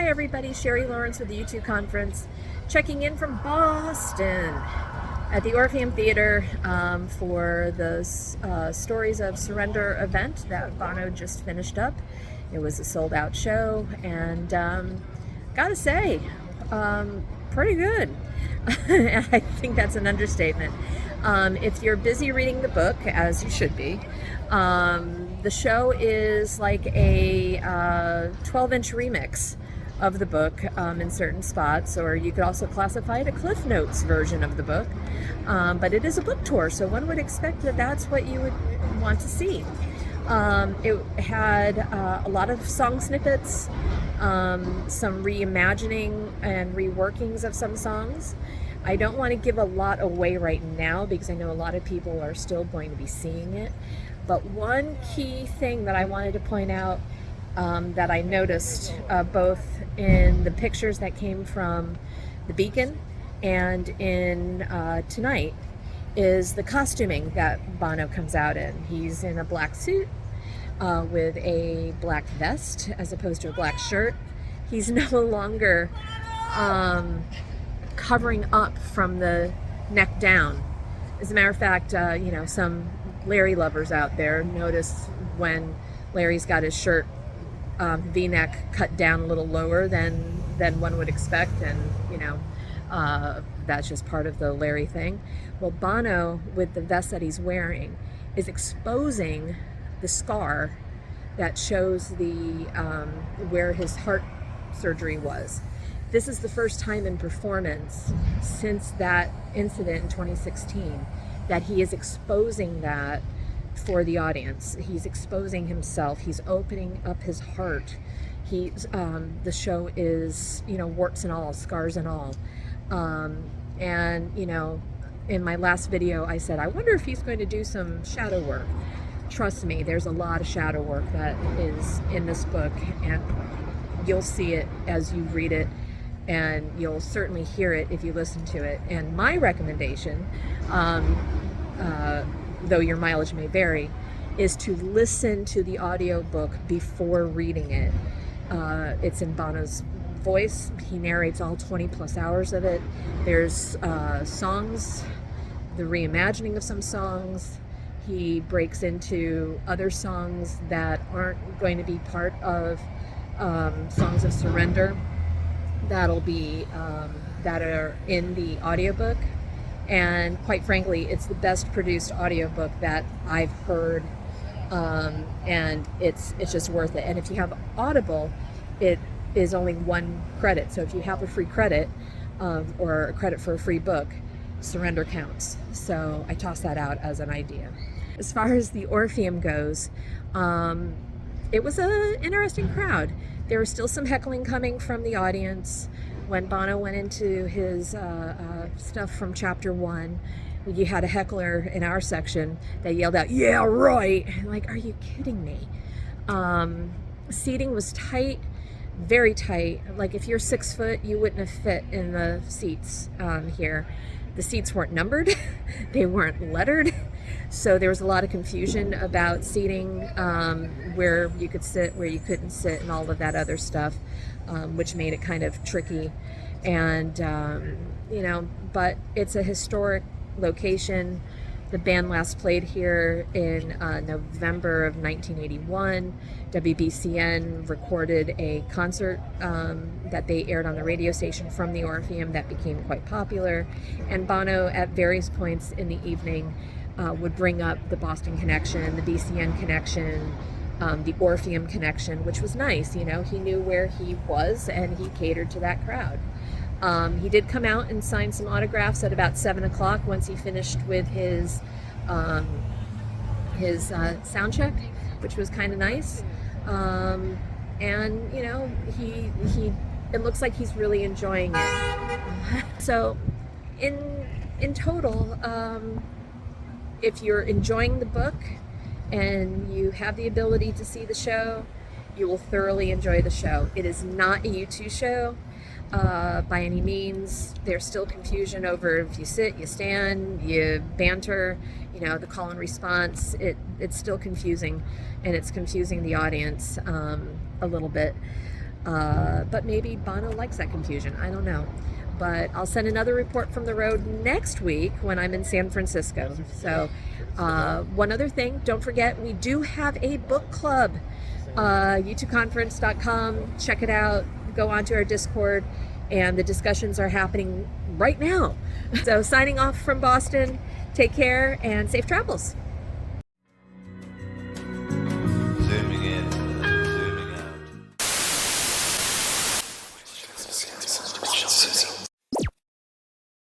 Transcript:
Hi everybody, Sherry Lawrence with the U2 Conference, checking in from Boston at the Orpheum Theatre for the Stories of Surrender event that Bono just finished up. It was a sold out show and gotta say, pretty good. I think that's an understatement. If you're busy reading the book, as you should be, the show is like a 12-inch remix of the book in certain spots, or you could also classify it a Cliff Notes version of the book. But it is a book tour, so one would expect that that's what you would want to see. It had a lot of song snippets, some reimagining and reworkings of some songs. I don't want to give a lot away right now because I know a lot of people are still going to be seeing it. But one key thing that I wanted to point out that I noticed both in the pictures that came from the Beacon and in tonight is the costuming that Bono comes out in. He's in a black suit with a black vest as opposed to a black shirt. He's no longer covering up from the neck down. As a matter of fact, some Larry lovers out there notice when Larry's got his shirt V-neck cut down a little lower than one would expect, and that's just part of the Larry thing. Well, Bono, with the vest that he's wearing, is exposing the scar that shows the where his heart surgery was. This is the first time in performance since that incident in 2016 that he is exposing that for the audience. He's exposing himself. He's opening up his heart. The show is, warts and all, scars and all. In my last video, I said, I wonder if he's going to do some shadow work. Trust me, there's a lot of shadow work that is in this book, and you'll see it as you read it, and you'll certainly hear it if you listen to it. And my recommendation, though your mileage may vary, is to listen to the audiobook before reading it. It's in Bono's voice. He narrates all 20 plus hours of it. There's songs, the reimagining of some songs. He breaks into other songs that aren't going to be part of Songs of Surrender that are in the audiobook. And quite frankly, it's the best produced audiobook that I've heard, and it's just worth it. And if you have Audible, it is only 1 credit. So if you have a free credit or a credit for a free book, Surrender counts. So I toss that out as an idea. As far as the Orpheum goes, it was an interesting crowd. There was still some heckling coming from the audience. When Bono went into his stuff from chapter 1, you had a heckler in our section that yelled out, "Yeah, right!" I'm like, are you kidding me? Seating was tight, very tight. Like if you're 6 foot, you wouldn't have fit in the seats here. The seats weren't numbered, they weren't lettered, so there was a lot of confusion about seating, where you could sit, where you couldn't sit, and all of that other stuff, which made it kind of tricky. And but it's a historic location. The band last played here in November of 1981. WBCN recorded a concert that they aired on the radio station from the Orpheum that became quite popular. And Bono, at various points in the evening, would bring up the Boston connection, the BCN connection, the Orpheum connection, which was nice. He knew where he was and he catered to that crowd. He did come out and sign some autographs at about 7 o'clock once he finished with his sound check, which was kind of nice. And he it looks like he's really enjoying it. So in total, if you're enjoying the book and you have the ability to see the show, you will thoroughly enjoy the show. It is not a U2 show by any means. There's still confusion over if you sit, you stand, you banter, the call and response. It's still confusing, and it's confusing the audience a little bit. But maybe Bono likes that confusion. I don't know. But I'll send another report from the road next week when I'm in San Francisco. So one other thing, don't forget, we do have a book club. U2conference.com. Check it out. Go onto our Discord, and the discussions are happening right now. So signing off from Boston. Take care and safe travels.